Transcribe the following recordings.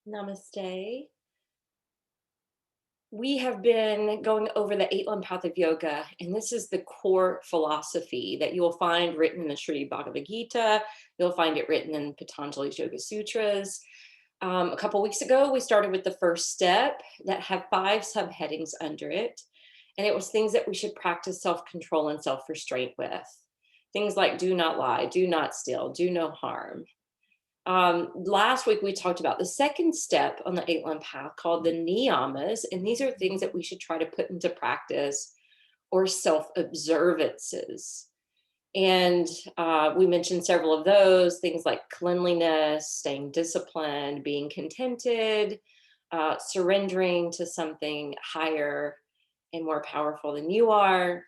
Namaste. We have been going over the eight limb path of yoga, and this is the core philosophy that you'll find written in the Sri Bhagavad Gita. You'll find it written in Patanjali's Yoga Sutras. A couple weeks ago, we started with the first step that have five subheadings under it, and it was things that we should practice self control and self restraint with. Things like do not lie, do not steal, do no harm. Last week we talked about the second step on the eight limb path called the niyamas, and these are things that we should try to put into practice or self observances. And we mentioned several of those things like cleanliness, staying disciplined, being contented, surrendering to something higher and more powerful than you are,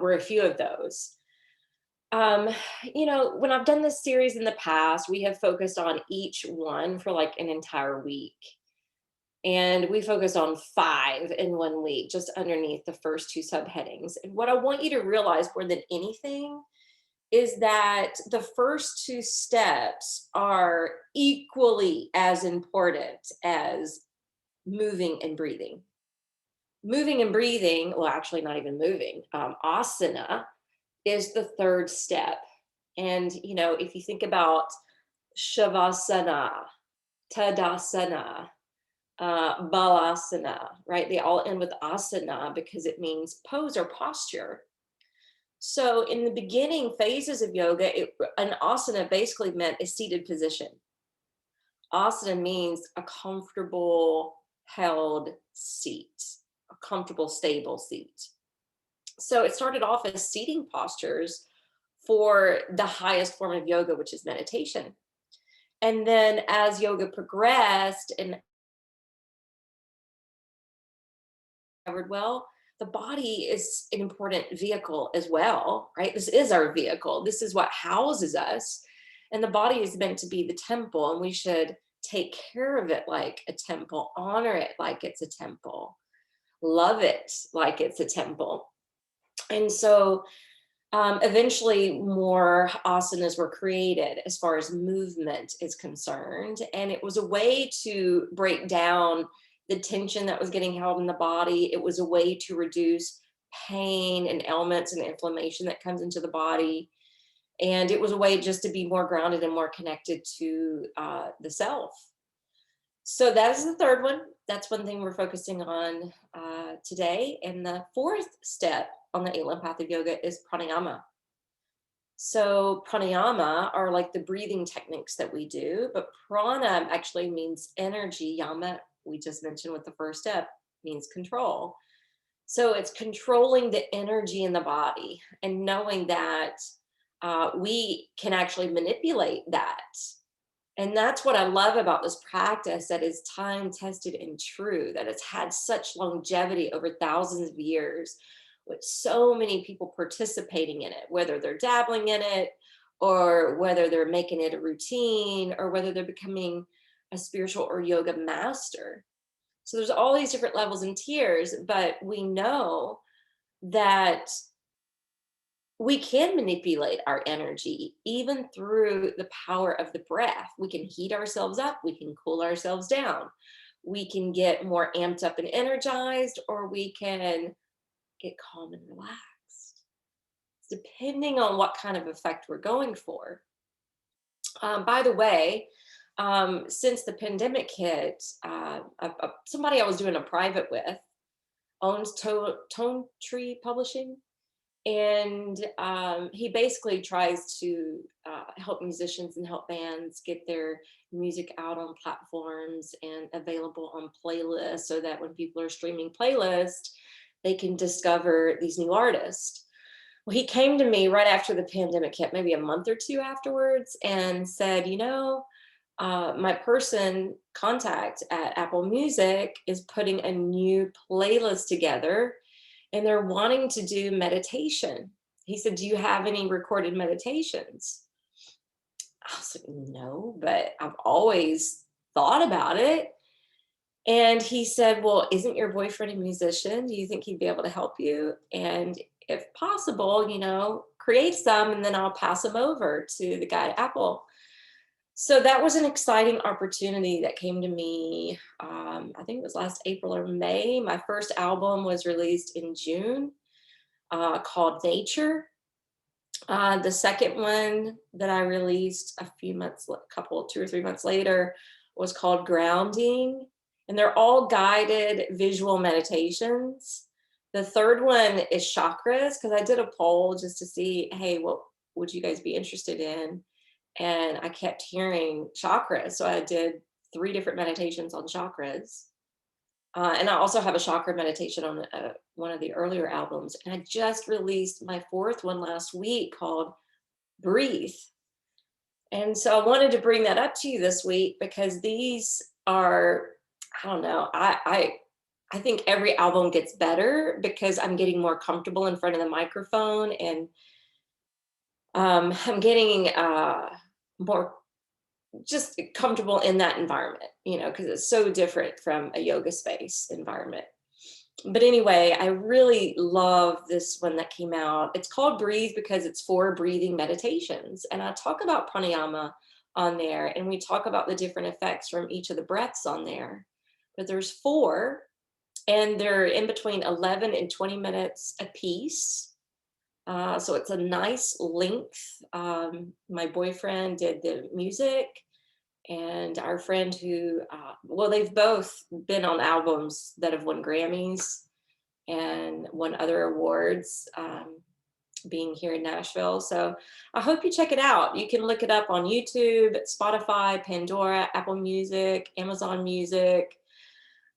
were a few of those. Um, when I've done this series in the past, we have focused on each one for like an entire week. And we focused on five in 1 week, just underneath the first two subheadings. And what I want you to realize more than anything is that the first two steps are equally as important as moving and breathing. Moving and breathing, well, actually, not even moving, asana is the third step. And, if you think about Shavasana, Tadasana, Balasana, right? They all end with asana because it means pose or posture. So in the beginning phases of yoga, an asana basically meant a seated position. Asana means a comfortable, held seat, a comfortable, stable seat. So it started off as seating postures for the highest form of yoga, which is meditation. And then as yoga progressed and covered well, the body is an important vehicle as well, right? This is our vehicle. This is what houses us. And the body is meant to be the temple, and we should take care of it like a temple, honor it like it's a temple, love it like it's a temple. And so eventually more asanas were created as far as movement is concerned. And it was a way to break down the tension that was getting held in the body. It was a way to reduce pain and ailments and inflammation that comes into the body. And it was a way just to be more grounded and more connected to the self. So that is the third one. That's one thing we're focusing on today. And the fourth step on the eight limb path of yoga is pranayama. So pranayama are like the breathing techniques that we do, but prana actually means energy. Yama, we just mentioned with the first step, means control. So it's controlling the energy in the body and knowing that we can actually manipulate that. And that's what I love about this practice, that is time tested and true, that it's had such longevity over thousands of years with so many people participating in it, whether they're dabbling in it or whether they're making it a routine or whether they're becoming a spiritual or yoga master. So there's all these different levels and tiers, but we know that we can manipulate our energy even through the power of the breath. We can heat ourselves up, we can cool ourselves down, we can get more amped up and energized, or we can get calm and relaxed, depending on what kind of effect we're going for. By the way, since the pandemic hit, somebody I was doing a private with owns Tone Tree Publishing. And he basically tries to help musicians and help bands get their music out on platforms and available on playlists so that when people are streaming playlists, they can discover these new artists. Well, he came to me right after the pandemic hit, maybe a month or two afterwards, and said, my person contact at Apple Music is putting a new playlist together and they're wanting to do meditation. He said, do you have any recorded meditations? I was like, no, but I've always thought about it. And he said, well, isn't your boyfriend a musician? Do you think he'd be able to help you? And if possible, create some and then I'll pass them over to the guy at Apple. So that was an exciting opportunity that came to me. I think it was last April or May. My first album was released in June, called Nature. The second one that I released a few months, 2 or 3 months later, was called Grounding. And they're all guided visual meditations. The third one is chakras, because I did a poll just to see, hey, what would you guys be interested in? And I kept hearing chakras. So I did 3 different meditations on chakras. And I also have a chakra meditation on one of the earlier albums. And I just released my 4th one last week called Breathe. And so I wanted to bring that up to you this week because these are, I don't know, I think every album gets better because I'm getting more comfortable in front of the microphone, and I'm getting more just comfortable in that environment, because it's so different from a yoga space environment. But anyway, I really love this one that came out. It's called Breathe because it's 4 breathing meditations. And I talk about pranayama on there, and we talk about the different effects from each of the breaths on there. But there's 4, and they're in between 11 and 20 minutes a piece. So it's a nice length. My boyfriend did the music, and our friend who, well, they've both been on albums that have won Grammys and won other awards, being here in Nashville. So I hope you check it out. You can look it up on YouTube, Spotify, Pandora, Apple Music, Amazon Music.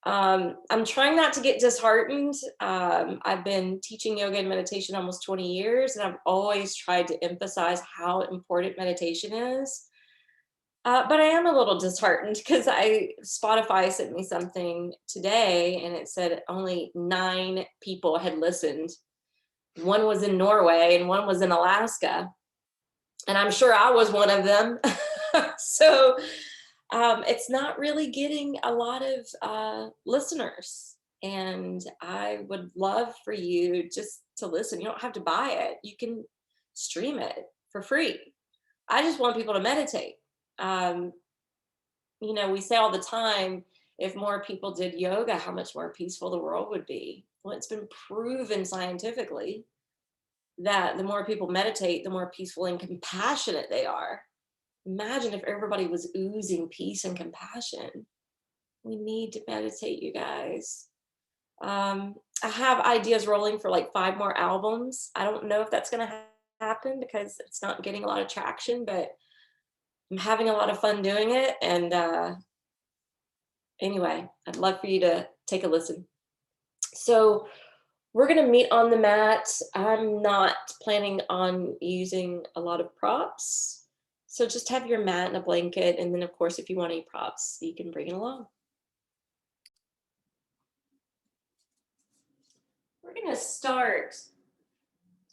I'm trying not to get disheartened. I've been teaching yoga and meditation almost 20 years, and I've always tried to emphasize how important meditation is. But I am a little disheartened because Spotify sent me something today, and it said only 9 people had listened. One was in Norway and one was in Alaska, and I'm sure I was one of them. So it's not really getting a lot of listeners, and I would love for you just to listen. You don't have to buy it. You can stream it for free. I just want people to meditate. We say all the time, if more people did yoga, how much more peaceful the world would be. Well, it's been proven scientifically that the more people meditate, the more peaceful and compassionate they are. Imagine if everybody was oozing peace and compassion. We need to meditate, you guys. I have ideas rolling for like 5 more albums. I don't know if that's going to happen because it's not getting a lot of traction, but I'm having a lot of fun doing it. And anyway, I'd love for you to take a listen. So we're going to meet on the mat. I'm not planning on using a lot of props. So just have your mat and a blanket. And then, of course, if you want any props, you can bring it along. We're going to start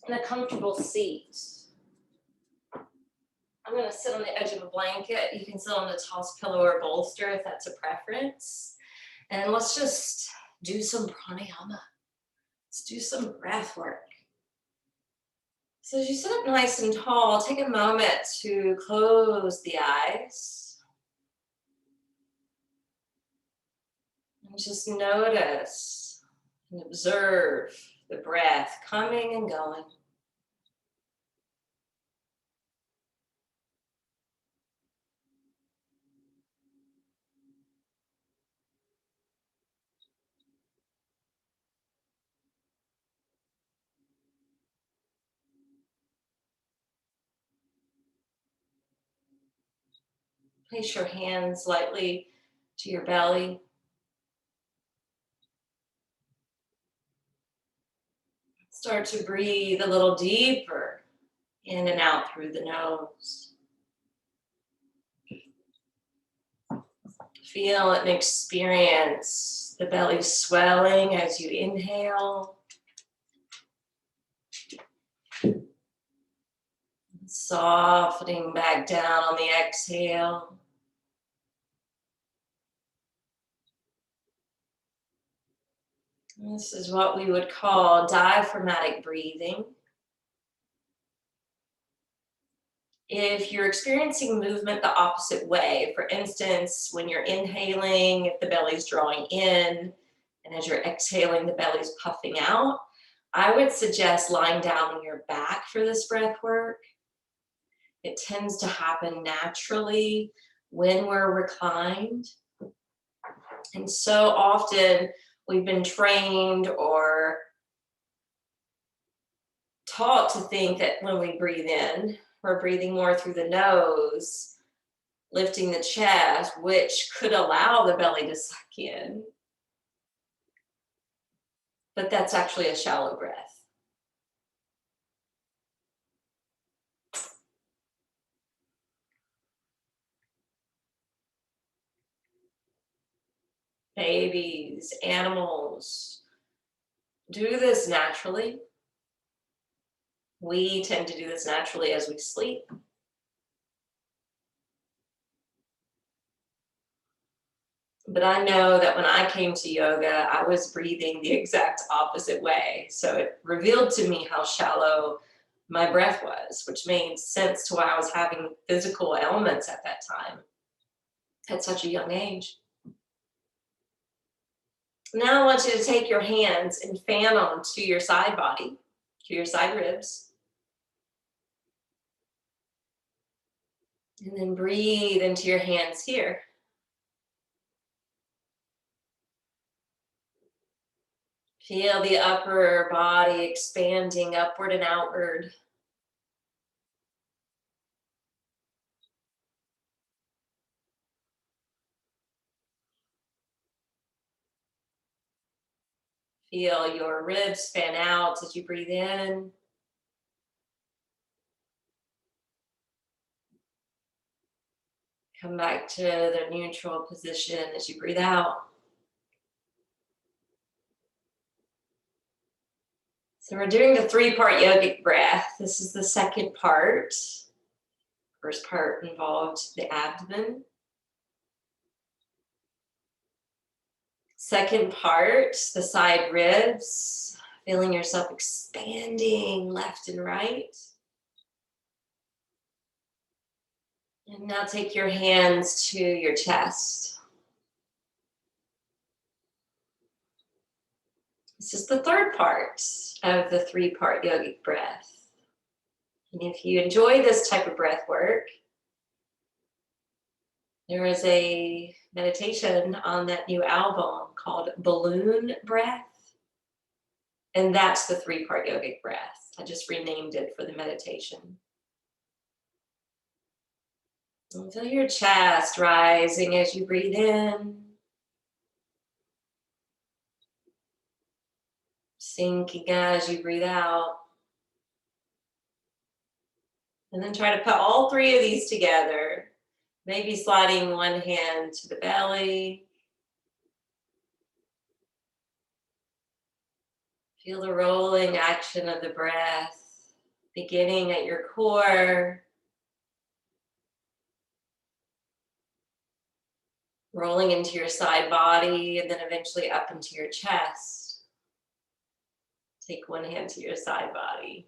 in a comfortable seat. I'm going to sit on the edge of a blanket. You can sit on a toss pillow or bolster if that's a preference. And let's just do some pranayama. Let's do some breath work. So as you sit up nice and tall, take a moment to close the eyes. And just notice and observe the breath coming and going. Place your hands lightly to your belly. Start to breathe a little deeper in and out through the nose. Feel and experience the belly swelling as you inhale. Softening back down on the exhale. This is what we would call diaphragmatic breathing. If you're experiencing movement the opposite way, for instance, when you're inhaling, if the belly's drawing in, and as you're exhaling, the belly's puffing out, I would suggest lying down on your back for this breath work. It tends to happen naturally when we're reclined. And so often we've been trained or taught to think that when we breathe in, we're breathing more through the nose, lifting the chest, which could allow the belly to suck in. But that's actually a shallow breath. Babies, animals do this naturally. We tend to do this naturally as we sleep. But I know that when I came to yoga, I was breathing the exact opposite way. So it revealed to me how shallow my breath was, which made sense to why I was having physical ailments at that time at such a young age. Now I want you to take your hands and fan onto your side body, to your side ribs. And then breathe into your hands here. Feel the upper body expanding upward and outward. Feel your ribs fan out as you breathe in. Come back to the neutral position as you breathe out. So we're doing the 3-part yogic breath. This is the second part. First part involved the abdomen. Second part, the side ribs, feeling yourself expanding left and right. And now take your hands to your chest. This is the third part of the 3-part yogic breath. And if you enjoy this type of breath work, there is a meditation on that new album called Balloon Breath. And that's the 3-part yogic breath. I just renamed it for the meditation. And feel your chest rising as you breathe in. Sinking as you breathe out. And then try to put all 3 of these together. Maybe sliding one hand to the belly. Feel the rolling action of the breath, beginning at your core, rolling into your side body, and then eventually up into your chest. Take one hand to your side body.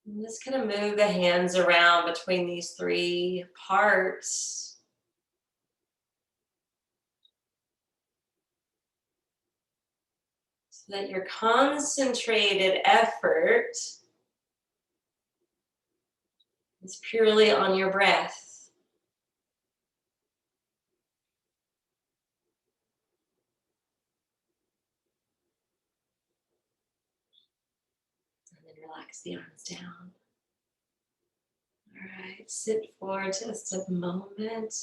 And just kind of move the hands around between these 3 parts. So that your concentrated effort is purely on your breath. And then relax the arms down. All right, sit for just a moment.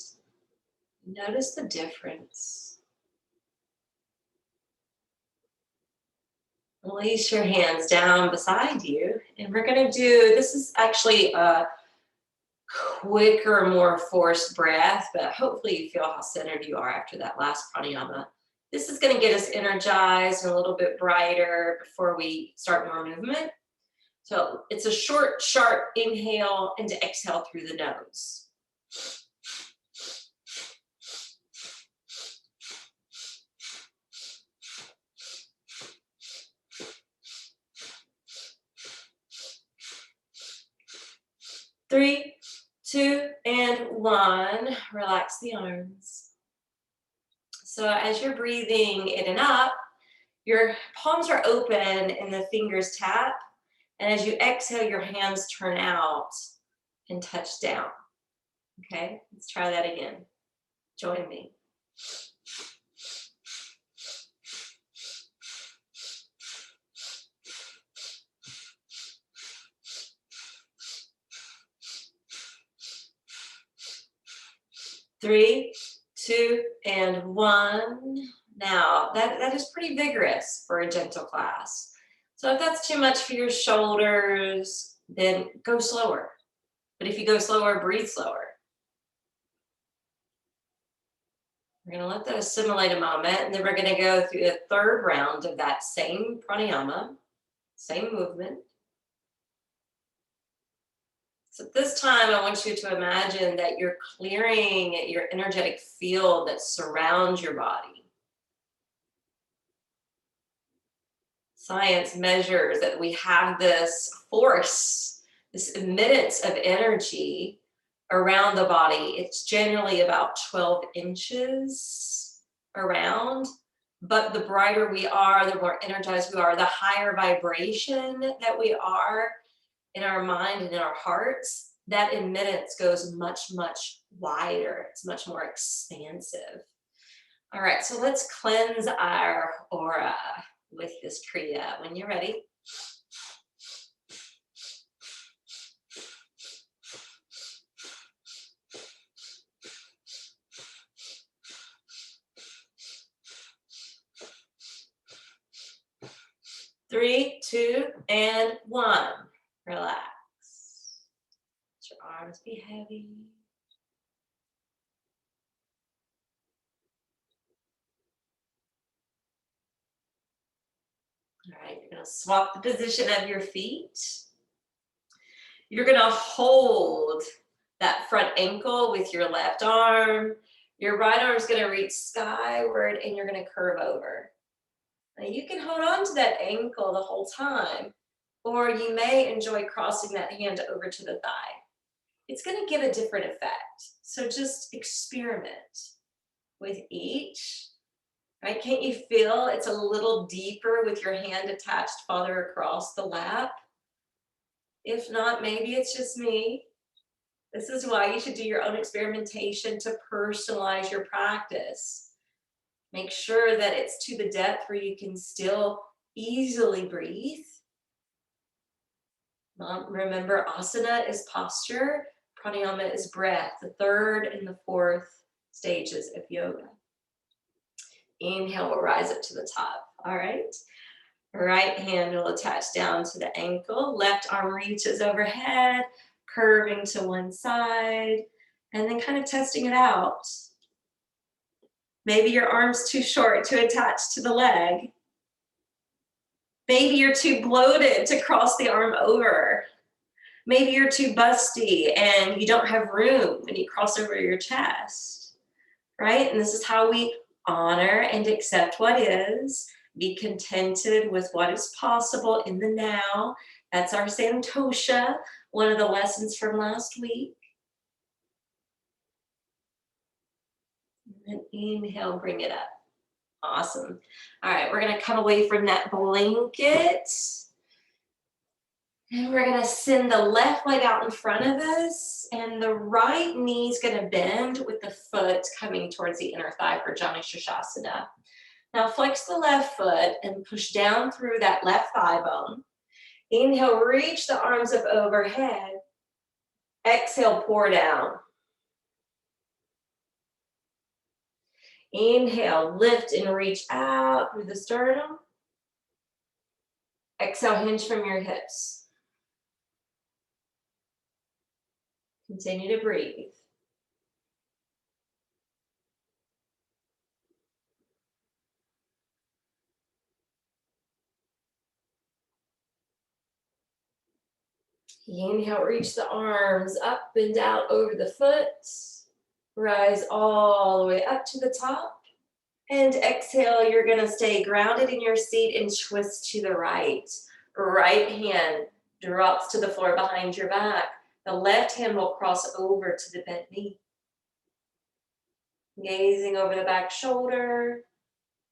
Notice the difference. Release your hands down beside you. And we're going to do, this is actually a quicker, more forced breath, but hopefully you feel how centered you are after that last pranayama. This is going to get us energized and a little bit brighter before we start more movement. So it's a short, sharp inhale and to exhale through the nose. 3, 2, and 1. Relax the arms. So as you're breathing in and up, your palms are open and the fingers tap. And as you exhale, your hands turn out and touch down. Okay, let's try that again. Join me. 3, 2, and 1. Now, that is pretty vigorous for a gentle class. So if that's too much for your shoulders, then go slower. But if you go slower, breathe slower. We're going to let that assimilate a moment, and then we're going to go through the third round of that same pranayama, same movement. So this time, I want you to imagine that you're clearing your energetic field that surrounds your body. Science measures that we have this force, this emittance of energy around the body. It's generally about 12 inches around, but the brighter we are, the more energized we are, the higher vibration that we are in our mind and in our hearts, that emittance goes much, much wider. It's much more expansive. All right, so let's cleanse our aura with this kriya. When you're ready. Three, 2, and 1. Relax. Let your arms be heavy. All right, you're going to swap the position of your feet. You're going to hold that front ankle with your left arm. Your right arm is going to reach skyward, and you're going to curve over. Now you can hold on to that ankle the whole time, or you may enjoy crossing that hand over to the thigh. It's going to give a different effect. So just experiment with each. Right? Can't you feel it's a little deeper with your hand attached farther across the lap? If not, maybe it's just me. This is why you should do your own experimentation to personalize your practice. Make sure that it's to the depth where you can still easily breathe. Remember, asana is posture, pranayama is breath, the third and the fourth stages of yoga. Inhale, we'll rise up to the top. All right. Right hand will attach down to the ankle. Left arm reaches overhead, curving to one side, and then kind of testing it out. Maybe your arm's too short to attach to the leg. Maybe you're too bloated to cross the arm over. Maybe you're too busty and you don't have room when you cross over your chest, right? And this is how we honor and accept what is, be contented with what is possible in the now. That's our santosha, one of the lessons from last week. And then inhale, bring it up. Awesome. All right, we're going to come away from that blanket. And we're going to send the left leg out in front of us. And the right knee is going to bend with the foot coming towards the inner thigh for Janu Shirshasana. Now flex the left foot and push down through that left thigh bone. Inhale, reach the arms up overhead. Exhale, pour down. Inhale, lift and reach out through the sternum. Exhale, hinge from your hips. Continue to breathe. Inhale, reach the arms up and out over the foot. Rise all the way up to the top. And exhale, you're going to stay grounded in your seat and twist to the right. Right hand drops to the floor behind your back. The left hand will cross over to the bent knee. Gazing over the back shoulder,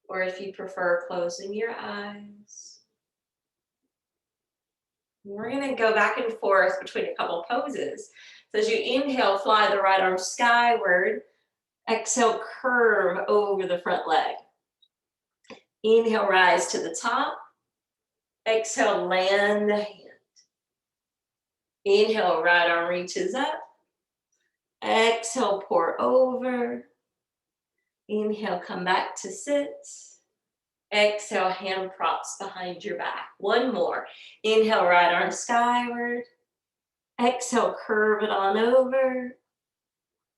or if you prefer, closing your eyes. We're going to go back and forth between a couple poses. So as you inhale, fly the right arm skyward. Exhale, curve over the front leg. Inhale, rise to the top. Exhale, land the hand. Inhale, right arm reaches up. Exhale, pour over. Inhale, come back to sit. Exhale, hand props behind your back. One more. Inhale, right arm skyward. Exhale, curve it on over.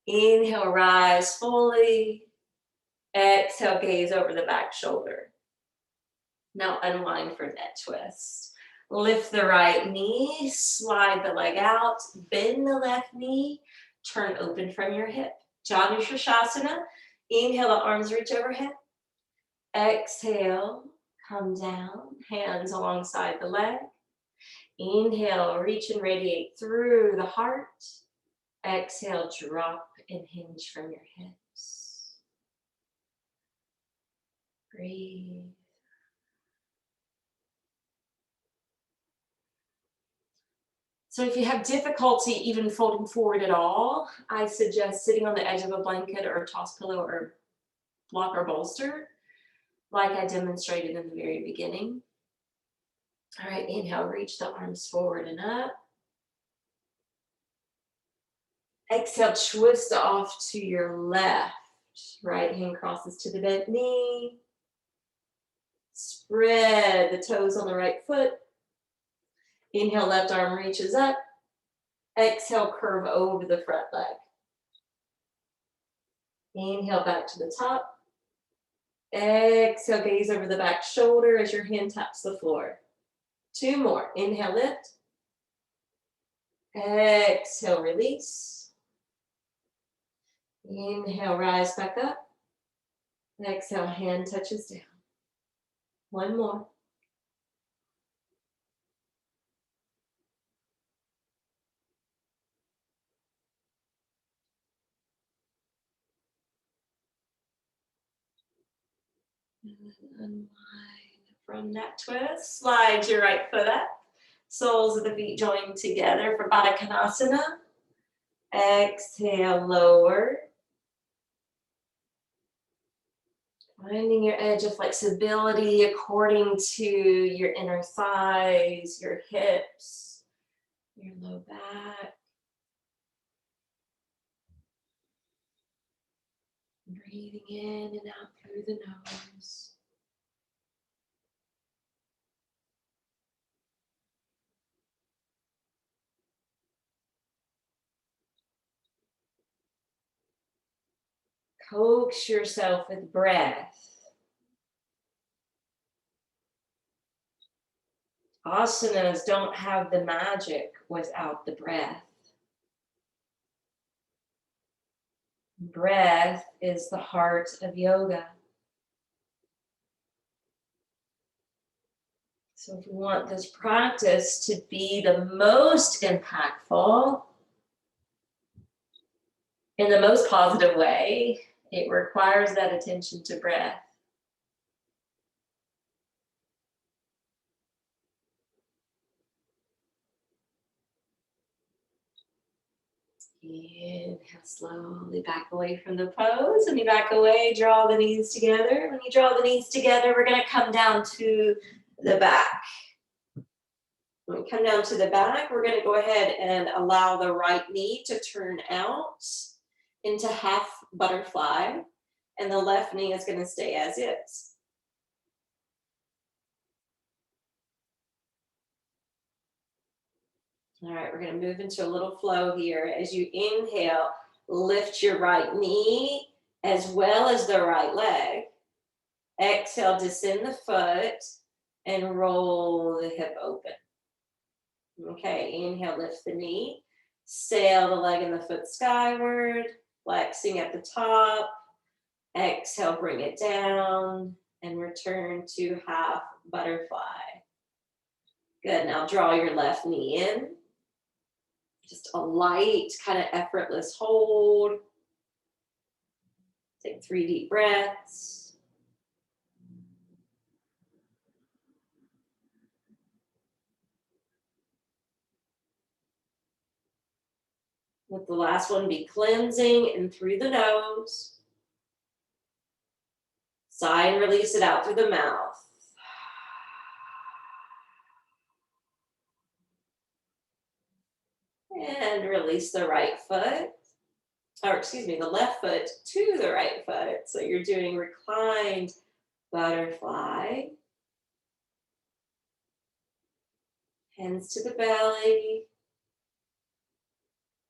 Inhale, rise fully. Exhale, gaze over the back shoulder. Now unwind for that twist. Lift the right knee, slide the leg out, bend the left knee, turn open from your hip. Janushirshasana. Inhale, the arms reach overhead. Exhale, come down, hands alongside the leg. Inhale, reach and radiate through the heart. Exhale, drop and hinge from your hips. Breathe. So if you have difficulty even folding forward at all, I suggest sitting on the edge of a blanket or a toss pillow or block or bolster, like I demonstrated in the very beginning. All right, inhale, reach the arms forward and up. Exhale, twist off to your left. Right hand crosses to the bent knee. Spread the toes on the right foot. Inhale, left arm reaches up. Exhale, curve over the front leg. Inhale, back to the top. Exhale, gaze over the back shoulder as your hand taps the floor. Two more. Inhale, lift. Exhale, release. Inhale, rise back up. Exhale, hand touches down. One more. Unwind from that twist. Slide your right foot up. Soles of the feet join together for Baddha Konasana. Exhale, lower. Finding your edge of flexibility according to your inner thighs, your hips, your low back. Breathing in and out through the nose. Coax yourself with breath. Asanas don't have the magic without the breath. Breath is the heart of yoga. So if we want this practice to be the most impactful, in the most positive way, it requires that attention to breath. Inhale, slowly back away from the pose. When you back away, draw the knees together. When you draw the knees together, we're going to come down to the back. When we come down to the back, we're going to go ahead and allow the right knee to turn out into half butterfly, and the left knee is going to stay as is. All right, we're going to move into a little flow here. As you inhale, lift your right knee as well as the right leg. Exhale, descend the foot and roll the hip open. Okay, inhale, lift the knee. Sail the leg and the foot skyward, flexing at the top. Exhale, bring it down and return to half butterfly. Good, now draw your left knee in. Just a light, kind of effortless hold. Take 3 deep breaths. Let the last one be cleansing in through the nose. Sigh and release it out through the mouth. And release the right foot, or excuse me, the left foot to the right foot. So you're doing reclined butterfly. Hands to the belly.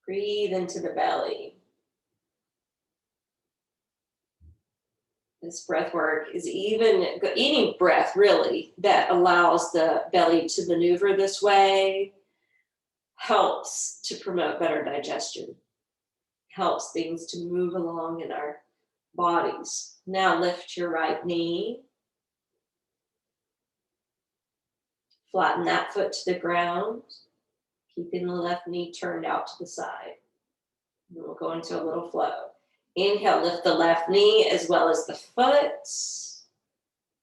Breathe into the belly. This breath work is even eating breath, really, that allows the belly to maneuver this way, helps to promote better digestion, helps things to move along in our bodies. Now lift your right knee. Flatten that foot to the ground, keeping the left knee turned out to the side. And we'll go into a little flow. Inhale, lift the left knee as well as the foot.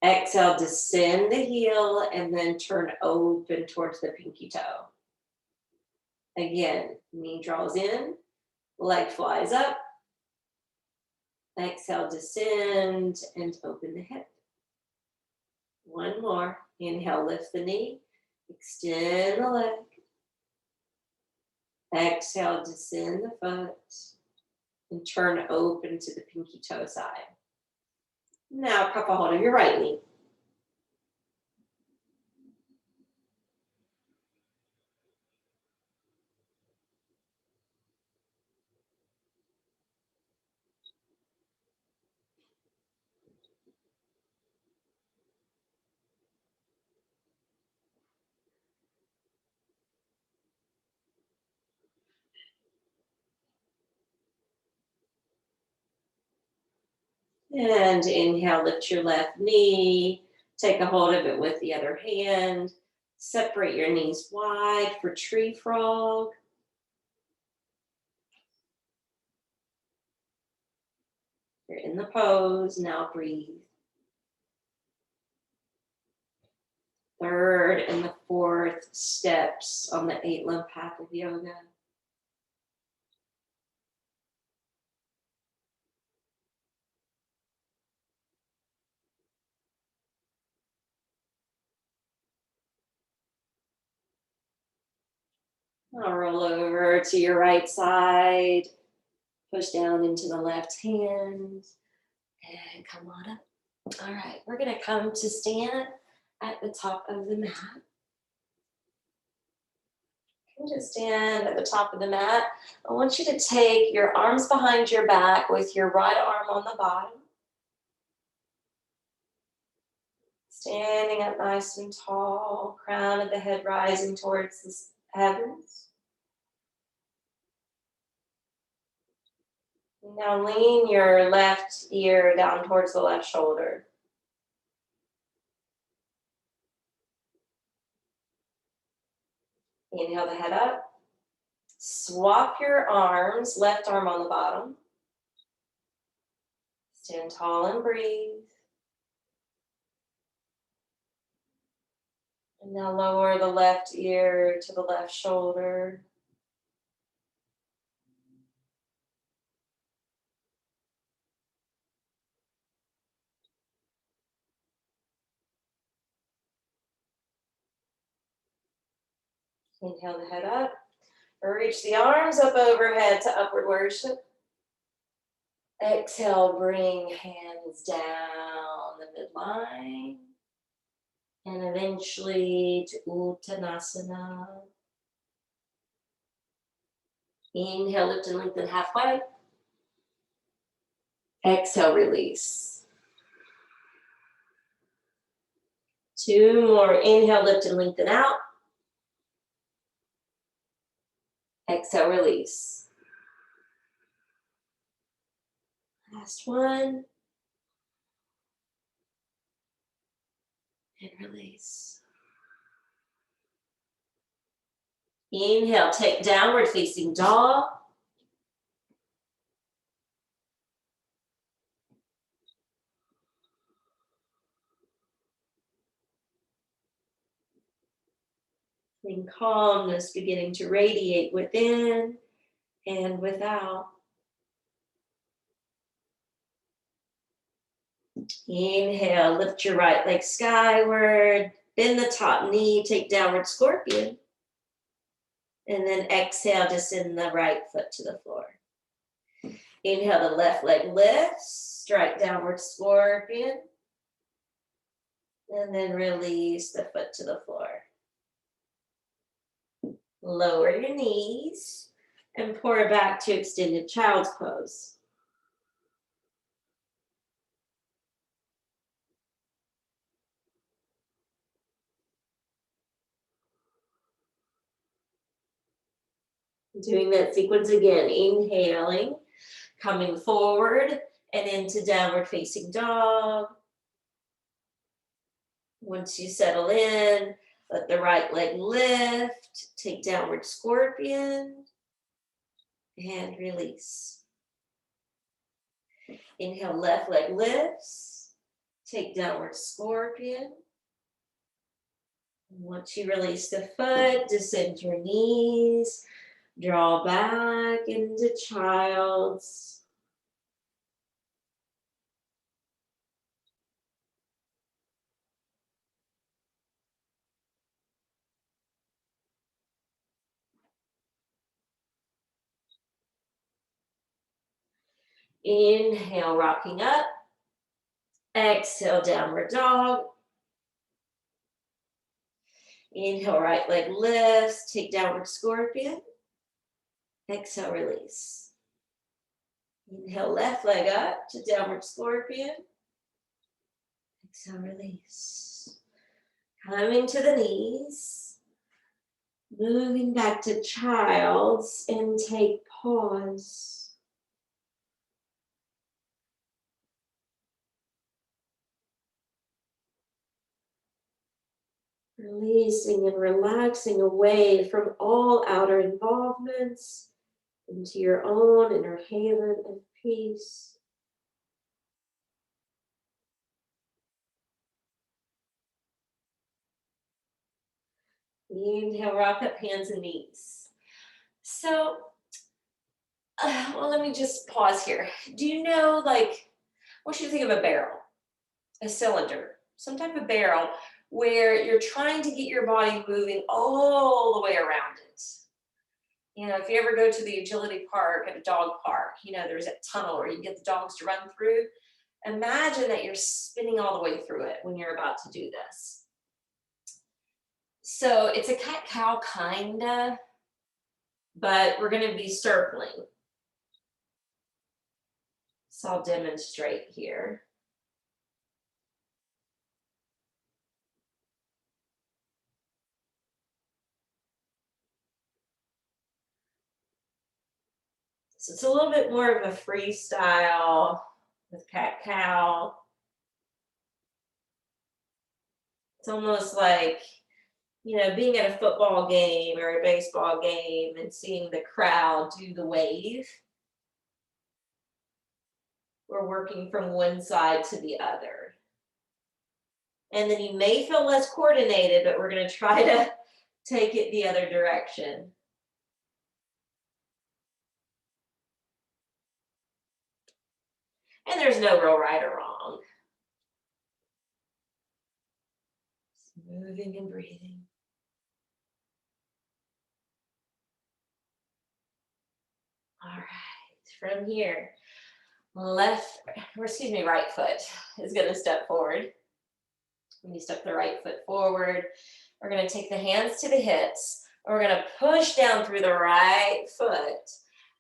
Exhale, descend the heel and then turn open towards the pinky toe. Again, knee draws in, leg flies up. Exhale, descend and open the hip. One more. Inhale, lift the knee, extend the leg. Exhale, descend the foot and turn open to the pinky toe side. Now cup a hold of your right knee. And inhale, lift your left knee. Take a hold of it with the other hand. Separate your knees wide for tree frog. You're in the pose. Now breathe. Third and the fourth steps on the 8 limb path of yoga. Now roll over to your right side. Push down into the left hand. And come on up. All right, we're going to come to stand at the top of the mat. Just stand at the top of the mat. I want you to take your arms behind your back with your right arm on the bottom. Standing up nice and tall, crown of the head rising towards the heavens. Now lean your left ear down towards the left shoulder. Inhale the head up. Swap your arms, left arm on the bottom. Stand tall and breathe. And now lower the left ear to the left shoulder. Inhale the head up. Reach the arms up overhead to upward worship. Exhale, bring hands down the midline. And eventually to Uttanasana. Inhale, lift and lengthen halfway. Exhale, release. 2 more. Inhale, lift and lengthen out. Exhale, release. Last one. And release. Inhale, take downward facing dog. And calmness beginning to radiate within and without. Inhale, lift your right leg skyward, bend the top knee, take downward scorpion. And then exhale, just send the right foot to the floor. Inhale, the left leg lifts, strike downward scorpion. And then release the foot to the floor. Lower your knees and pour back to extended child's pose. Doing that sequence again, inhaling, coming forward and into downward facing dog. Once you settle in, let the right leg lift, take downward scorpion, and release. Inhale, left leg lifts, take downward scorpion. Once you release the foot, descend your knees, draw back into child's. Inhale, rocking up. Exhale, downward dog. Inhale, right leg lifts, take downward scorpion. Exhale, release. Inhale, left leg up to downward scorpion. Exhale, release. Coming to the knees. Moving back to child's and take pause. Releasing and relaxing away from all outer involvements into your own inner haven of peace. Inhale, rock up hands and knees. So, well, let me just pause here. Do you know, I want you to think of a barrel, a cylinder, some type of barrel where you're trying to get your body moving all the way around it. If you ever go to the agility park at a dog park, there's that tunnel where you get the dogs to run through. Imagine that you're spinning all the way through it when you're about to do this. So it's a cat-cow kinda, but we're going to be circling. So I'll demonstrate here. So it's a little bit more of a freestyle with cat-cow. It's almost like, being at a football game or a baseball game and seeing the crowd do the wave. We're working from one side to the other. And then you may feel less coordinated, but we're going to try to take it the other direction. And there's no real right or wrong. Just moving and breathing. All right, from here, right foot is going to step forward. When you step the right foot forward, we're going to take the hands to the hips. And we're going to push down through the right foot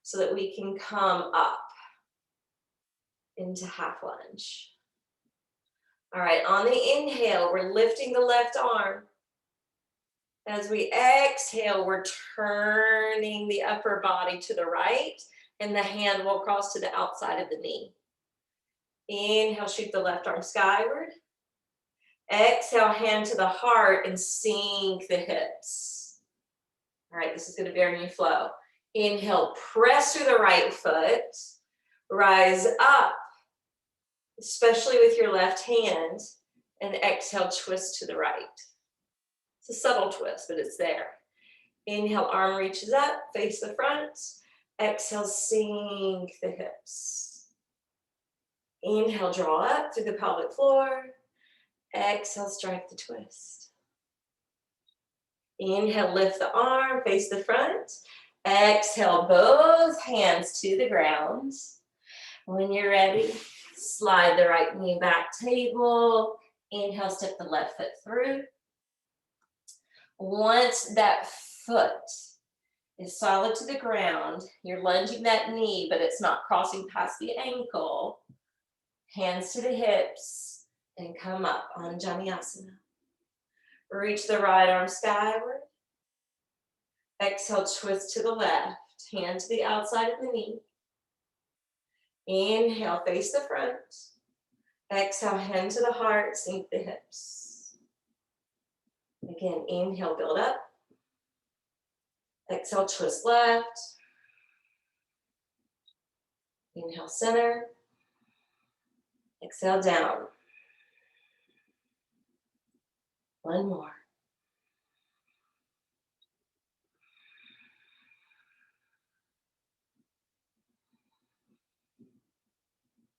so that we can come up into half lunge. All right, on the inhale, we're lifting the left arm. As we exhale, we're turning the upper body to the right, and the hand will cross to the outside of the knee. Inhale, shoot the left arm skyward. Exhale, hand to the heart and sink the hips. All right, this is going to be our new flow. Inhale, press through the right foot, rise up, especially with your left hand, and exhale, twist to the right. It's a subtle twist, but it's there. Inhale, arm reaches up, face the front. Exhale, sink the hips. Inhale, draw up through the pelvic floor. Exhale, strike the twist. Inhale, lift the arm, face the front. Exhale, both hands to the ground. When you're ready, slide the right knee back, table. Inhale, step the left foot through. Once that foot is solid to the ground, you're lunging that knee, but it's not crossing past the ankle. Hands to the hips and come up on Janiyasana. Reach the right arm skyward. Exhale, twist to the left. Hand to the outside of the knee. Inhale, face the front. Exhale, hand to the heart, sink the hips. Again, inhale, build up. Exhale, twist left. Inhale, center. Exhale, down. One more.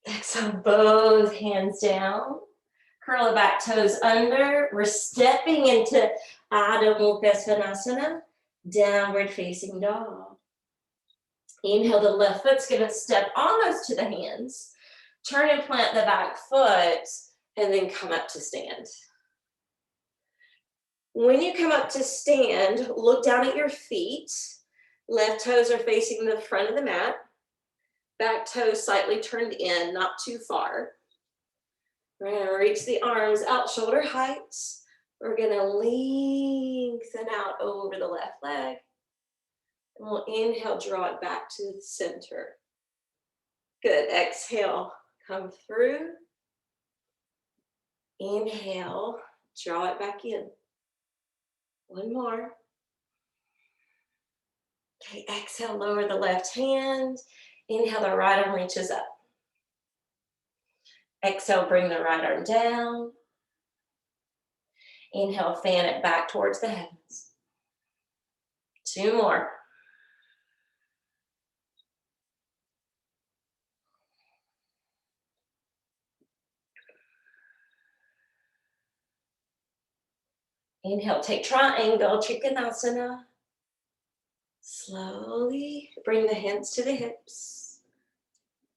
Exhale, both hands down. Curl the back toes under. We're stepping into Adho Mukha Svanasana, downward facing dog. Inhale, the left foot's gonna step almost to the hands. Turn and plant the back foot, and then come up to stand. When you come up to stand, look down at your feet. Left toes are facing the front of the mat. Back toes slightly turned in, not too far. We're gonna reach the arms out shoulder height. We're gonna lengthen out over the left leg. And we'll inhale, draw it back to the center. Good, exhale, come through. Inhale, draw it back in. One more. Okay, exhale, lower the left hand. Inhale, the right arm reaches up. Exhale, bring the right arm down. Inhale, fan it back towards the heavens. Two more. Inhale, take triangle, Trikonasana. Slowly bring the hands to the hips.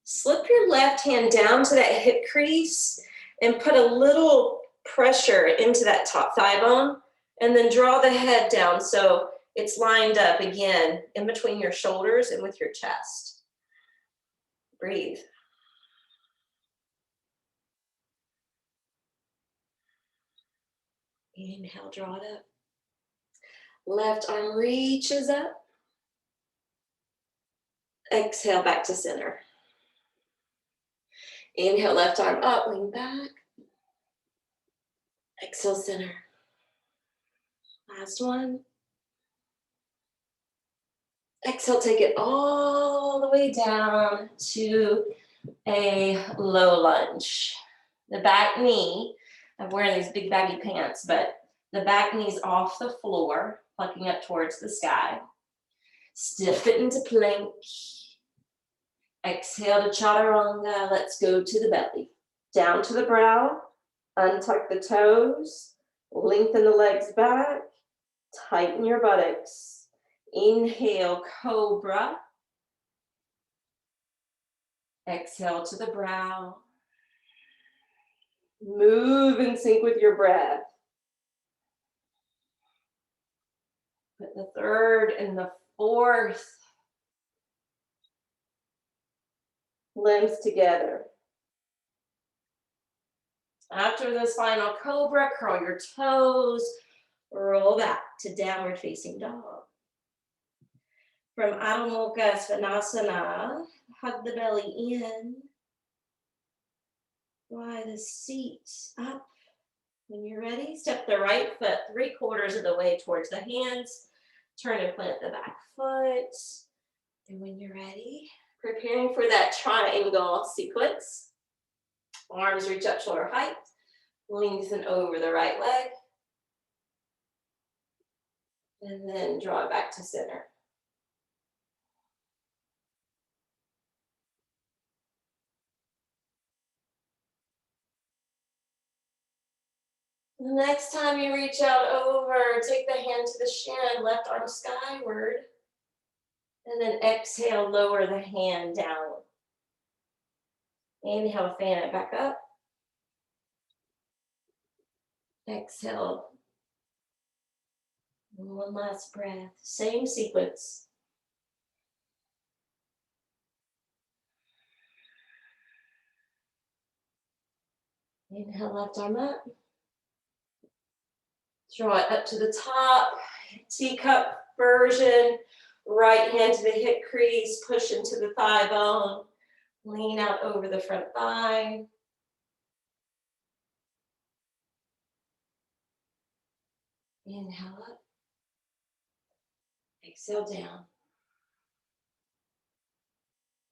Slip your left hand down to that hip crease and put a little pressure into that top thigh bone, and then draw the head down so it's lined up again in between your shoulders and with your chest. Breathe. Inhale, draw it up. Left arm reaches up. Exhale, back to center. Inhale, left arm up, lean back. Exhale, center. Last one. Exhale, take it all the way down to a low lunge. The back knee, I'm wearing these big baggy pants, but the back knee's off the floor, plucking up towards the sky. Stiff it into plank. Exhale to chaturanga. Let's go to the belly. Down to the brow. Untuck the toes. Lengthen the legs back. Tighten your buttocks. Inhale, cobra. Exhale to the brow. Move and sync with your breath. Put the third and the fourth limbs together. After this final cobra, curl your toes, roll back to downward facing dog. From Adho Mukha Svanasana, hug the belly in. Fly the seat up. When you're ready, step the right foot 3/4 of the way towards the hands. Turn and plant the back foot. And when you're ready, preparing for that triangle sequence. Arms reach up shoulder height. Lengthen over the right leg. And then draw it back to center. The next time you reach out over, take the hand to the shin, left arm skyward. And then exhale, lower the hand down. Inhale, fan it back up. Exhale. One last breath. Same sequence. Inhale, left arm up. Draw it up to the top. Teacup version. Right hand to the hip crease. Push into the thigh bone. Lean out over the front thigh. Inhale up. Exhale down.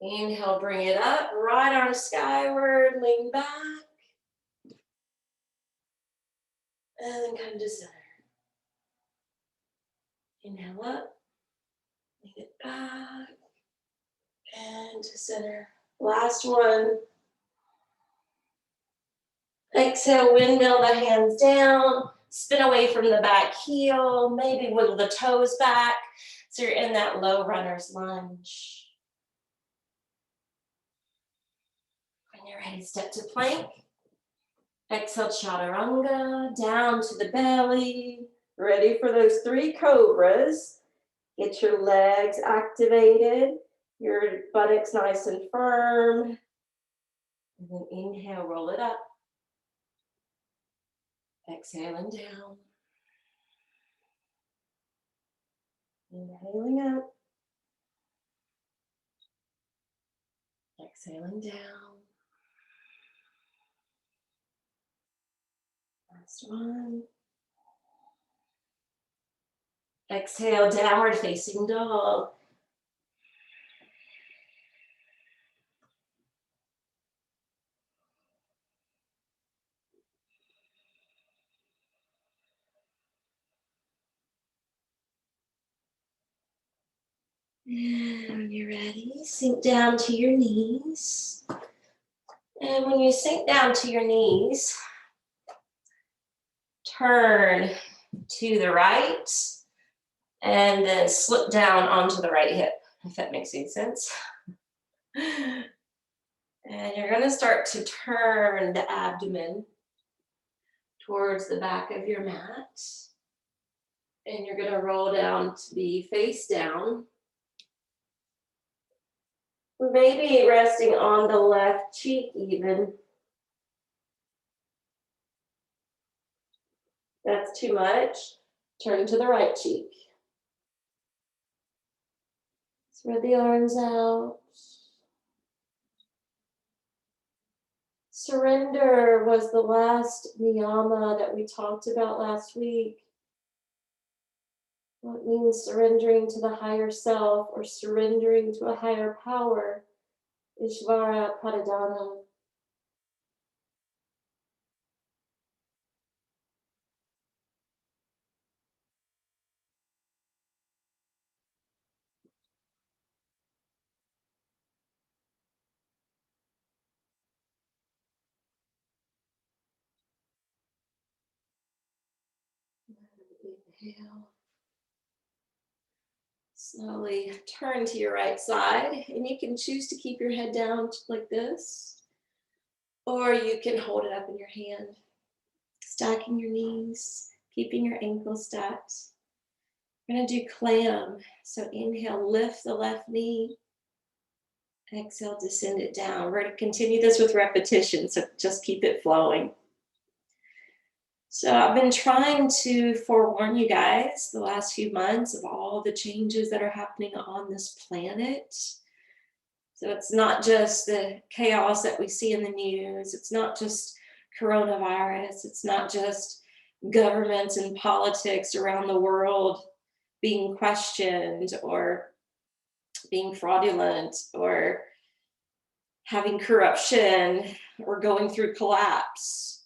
Inhale, bring it up. Right arm skyward. Lean back. And then come to center. Inhale up. Lean it back. And to center. Last one. Exhale, windmill the hands down. Spin away from the back heel. Maybe wiggle the toes back. So you're in that low runner's lunge. When you're ready, step to plank. Exhale, chaturanga, down to the belly. Ready for those 3 cobras. Get your legs activated. Your buttocks nice and firm. And then inhale, roll it up. Exhaling down. Inhaling up. Exhaling down. Last one. Exhale, downward facing dog. And when you're ready, sink down to your knees. And when you sink down to your knees, turn to the right and then slip down onto the right hip, if that makes any sense. And you're going to start to turn the abdomen towards the back of your mat. And you're going to roll down to be face down. Maybe resting on the left cheek even. That's too much. Turn to the right cheek. Spread the arms out. Surrender was the last niyama that we talked about last week. What means surrendering to the higher self or surrendering to a higher power? Ishvara Pradhana. Inhale. Slowly turn to your right side, and you can choose to keep your head down like this, or you can hold it up in your hand, stacking your knees, keeping your ankles stacked. We're going to do clam. So inhale, lift the left knee. Exhale, descend it down. We're going to continue this with repetition, so just keep it flowing. So I've been trying to forewarn you guys the last few months of all the changes that are happening on this planet. So it's not just the chaos that we see in the news. It's not just coronavirus. It's not just governments and politics around the world being questioned or being fraudulent or having corruption or going through collapse.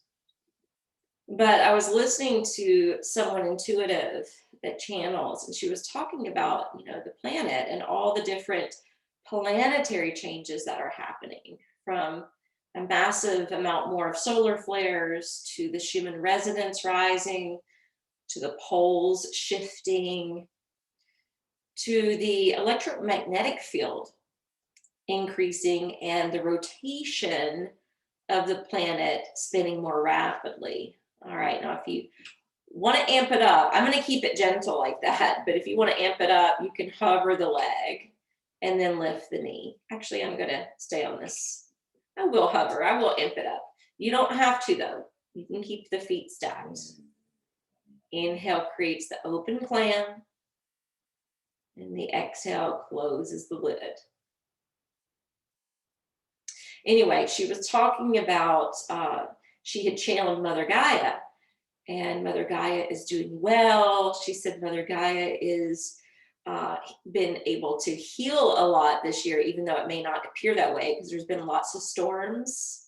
But I was listening to someone intuitive that channels, and she was talking about, the planet and all the different planetary changes that are happening, from a massive amount more of solar flares to the Schumann resonance rising, to the poles shifting, to the electromagnetic field increasing, and the rotation of the planet spinning more rapidly. All right, now if you want to amp it up, I'm going to keep it gentle like that, but if you want to amp it up, you can hover the leg and then lift the knee. Actually, I'm going to stay on this. I will hover, I will amp it up. You don't have to though. You can keep the feet stacked. Inhale creates the open plan, and the exhale closes the lid. Anyway, she was talking about, she had channeled Mother Gaia, and Mother Gaia is doing well. She said Mother Gaia is been able to heal a lot this year, even though it may not appear that way, because there's been lots of storms,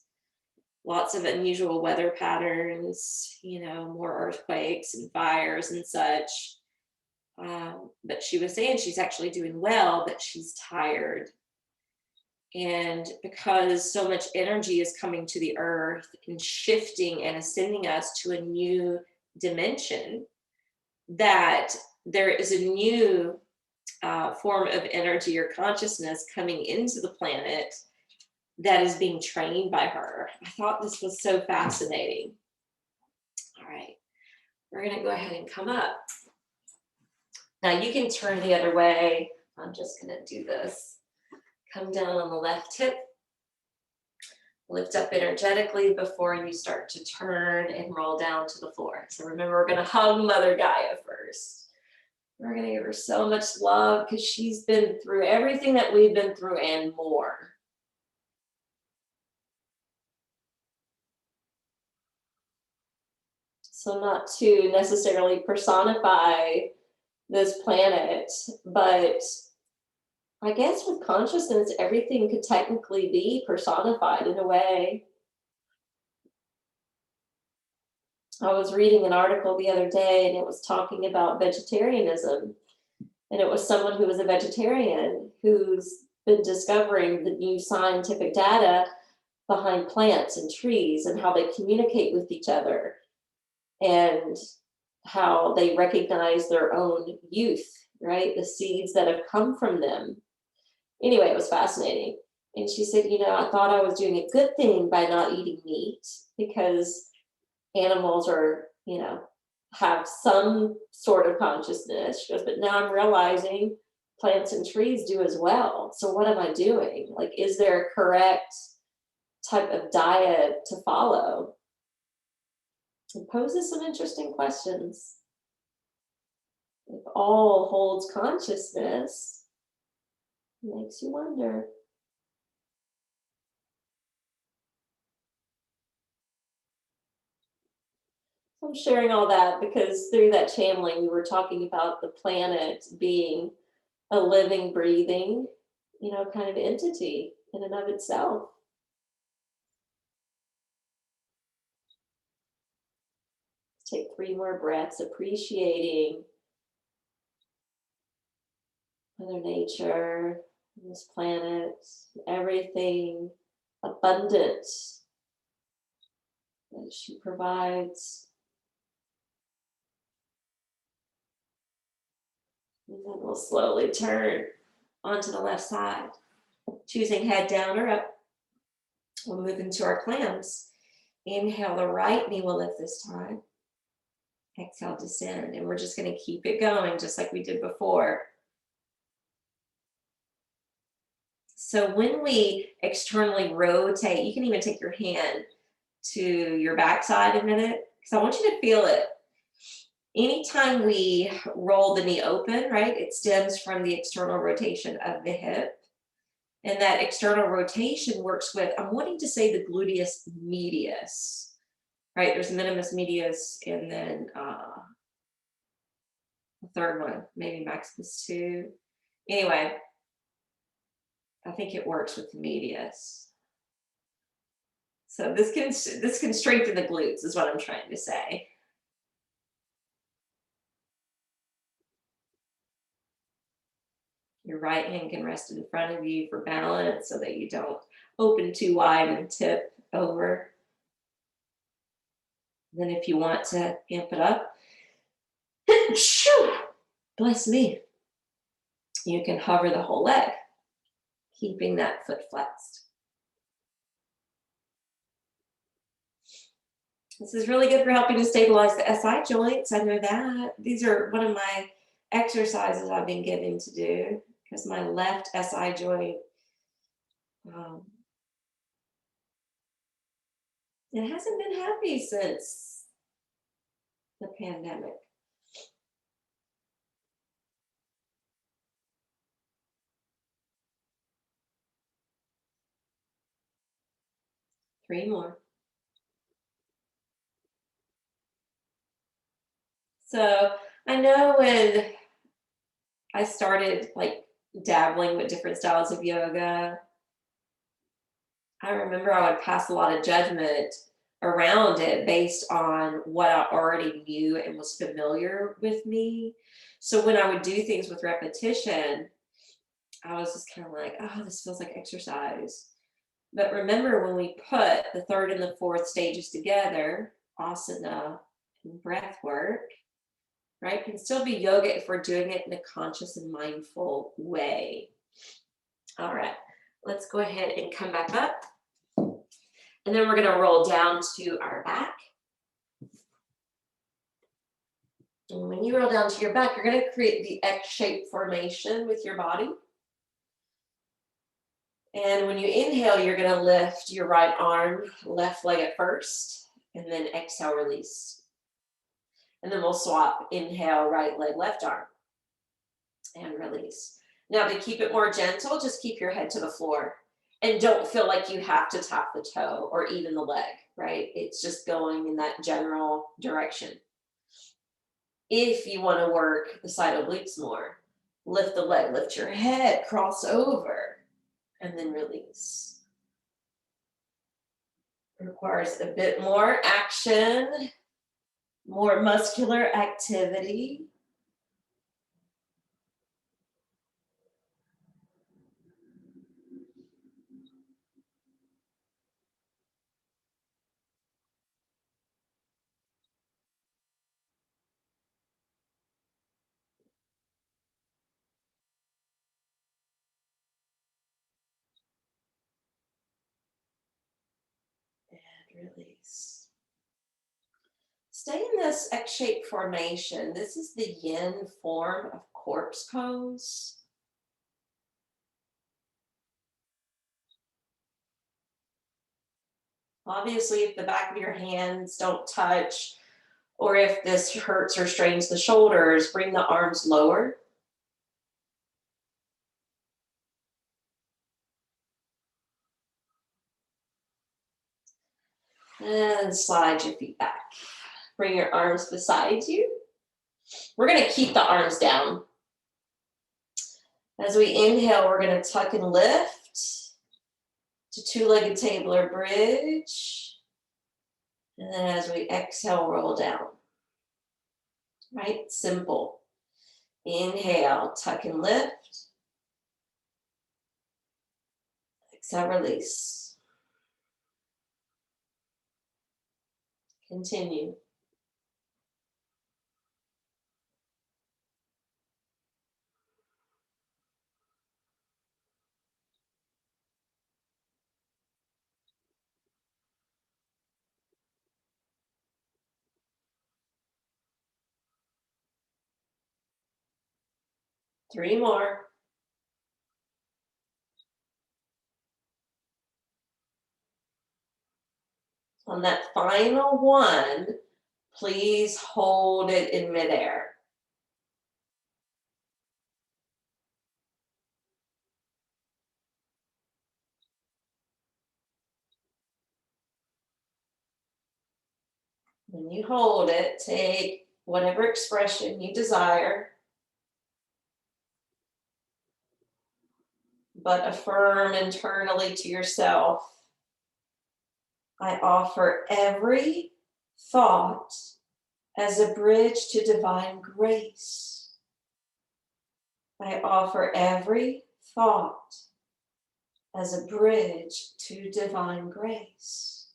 lots of unusual weather patterns, more earthquakes and fires and such. But she was saying she's actually doing well, but she's tired. And because so much energy is coming to the earth and shifting and ascending us to a new dimension, that there is a new form of energy or consciousness coming into the planet that is being trained by her. I thought this was so fascinating. All right, we're going to go ahead and come up. Now you can turn the other way. I'm just going to do this. Come down on the left hip. Lift up energetically before you start to turn and roll down to the floor. So remember, we're going to hug Mother Gaia first. We're going to give her so much love because she's been through everything that we've been through and more. So not to necessarily personify this planet, but I guess with consciousness, everything could technically be personified in a way. I was reading an article the other day, and it was talking about vegetarianism. And it was someone who was a vegetarian who's been discovering the new scientific data behind plants and trees and how they communicate with each other and how they recognize their own youth, right? The seeds that have come from them. Anyway, it was fascinating. And she said, I thought I was doing a good thing by not eating meat because animals are, have some sort of consciousness. She goes, but now I'm realizing plants and trees do as well. So what am I doing? Like, is there a correct type of diet to follow? It poses some interesting questions. If all holds consciousness, it makes you wonder. I'm sharing all that because through that channeling, we were talking about the planet being a living, breathing, kind of entity in and of itself. Take 3 more breaths, appreciating Mother Nature, this planet, everything abundant that she provides. And then we'll slowly turn onto the left side, choosing head down or up. We'll move into our clams. Inhale, the right knee will lift this time. Exhale, descend. And we're just going to keep it going just like we did before. So when we externally rotate, you can even take your hand to your backside a minute, because I want you to feel it. Anytime we roll the knee open, right, it stems from the external rotation of the hip. And that external rotation works with, I'm wanting to say the gluteus medius, right? There's minimus medius and then The third one, maybe maximus 2. Anyway, I think it works with the medius. So this can strengthen the glutes is what I'm trying to say. Your right hand can rest in front of you for balance so that you don't open too wide and tip over. Then if you want to amp it up, bless me, you can hover the whole leg, keeping that foot flexed. This is really good for helping to stabilize the SI joints. I know that. These are one of my exercises I've been given to do because my left SI joint, it hasn't been happy since the pandemic. Three more. So I know when I started like dabbling with different styles of yoga, I remember I would pass a lot of judgment around it based on what I already knew and was familiar with me. So when I would do things with repetition, I was just kind of like, oh, this feels like exercise. But remember when we put the third and the fourth stages together, asana and breath work, right? It can still be yoga if we're doing it in a conscious and mindful way. All right, let's go ahead and come back up. And then we're going to roll down to our back. And when you roll down to your back, you're going to create the X-shaped formation with your body. And when you inhale, you're going to lift your right arm, left leg at first, and then exhale, release. And then we'll swap, inhale, right leg, left arm, and release. Now to keep it more gentle, just keep your head to the floor. And don't feel like you have to tap the toe or even the leg, right? It's just going in that general direction. If you want to work the side obliques more, lift the leg, lift your head, cross over, and then release. It requires a bit more action, more muscular activity. And release. Stay in this X-shaped formation. This is the yin form of corpse pose. Obviously, if the back of your hands don't touch, or if this hurts or strains the shoulders, bring the arms lower. And slide your feet back. Bring your arms beside you. We're going to keep the arms down. As we inhale, we're going to tuck and lift to two-legged table or bridge. And then as we exhale, roll down. Right? Simple. Inhale, tuck and lift. Exhale, release. Continue. Three more. On that final one, please hold it in midair. When you hold it, take whatever expression you desire, but affirm internally to yourself, I offer every thought as a bridge to divine grace. I offer every thought as a bridge to divine grace.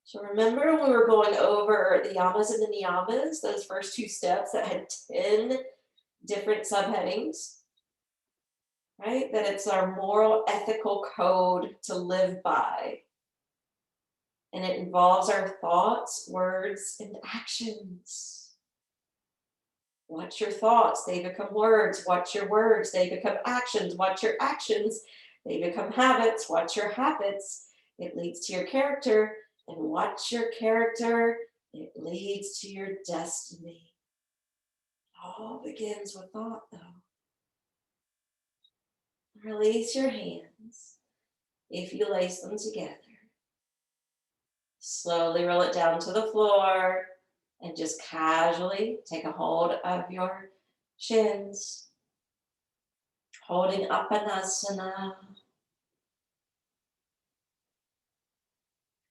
So remember when we were going over the yamas and the niyamas, those first two steps that had 10 different subheadings, right? That it's our moral ethical code to live by. And it involves our thoughts, words, and actions. Watch your thoughts, they become words. Watch your words, they become actions. Watch your actions, they become habits. Watch your habits, it leads to your character. And watch your character, it leads to your destiny. It all begins with thought, though. Release your hands if you lace them together. Slowly roll it down to the floor and just casually take a hold of your shins, holding Apanasana.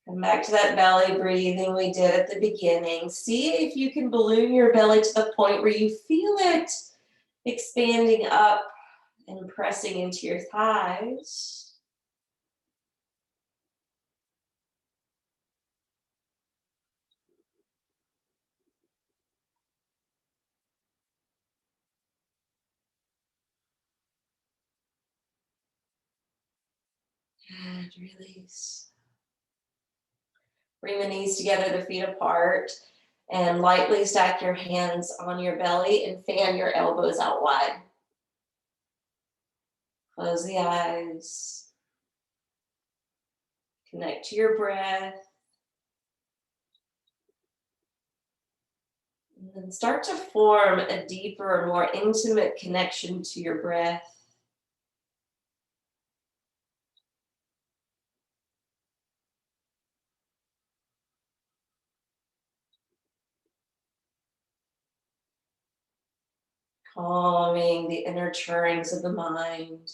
Come back to that belly breathing we did at the beginning. See if you can balloon your belly to the point where you feel it expanding up and pressing into your thighs. And release. Bring the knees together, the feet apart, and lightly stack your hands on your belly and fan your elbows out wide. Close the eyes. Connect to your breath. And then start to form a deeper, more intimate connection to your breath. Calming the inner churnings of the mind.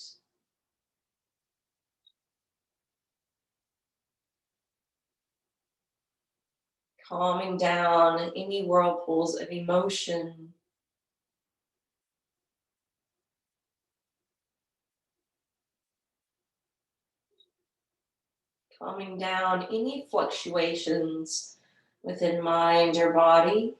Calming down any whirlpools of emotion. Calming down any fluctuations within mind or body.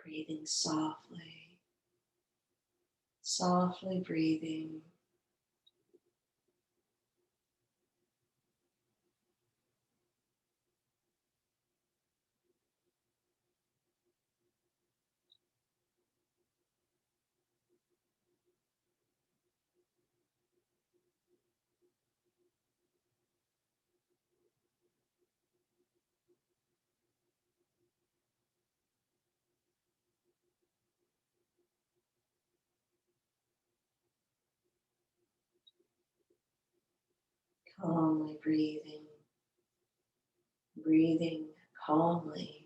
Breathing softly, softly breathing. Calmly breathing, breathing calmly.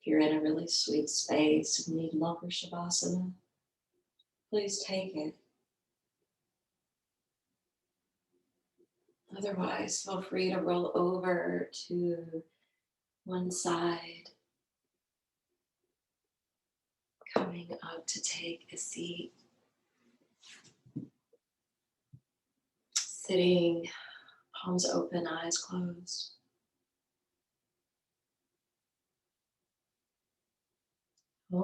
If you're in a really sweet space and need longer shavasana, please take it. Otherwise, feel free to roll over to one side, coming up to take a seat, sitting, palms open, eyes closed. Om,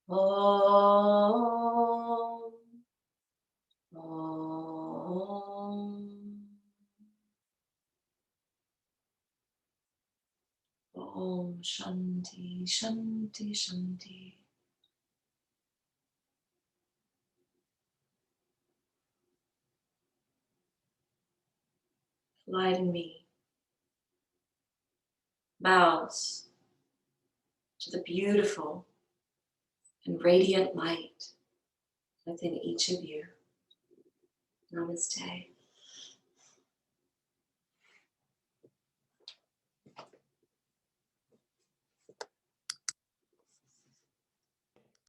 Om, Om, Om, Shanti, Shanti, Shanti. Light in me bows to the beautiful and radiant light within each of you. Namaste.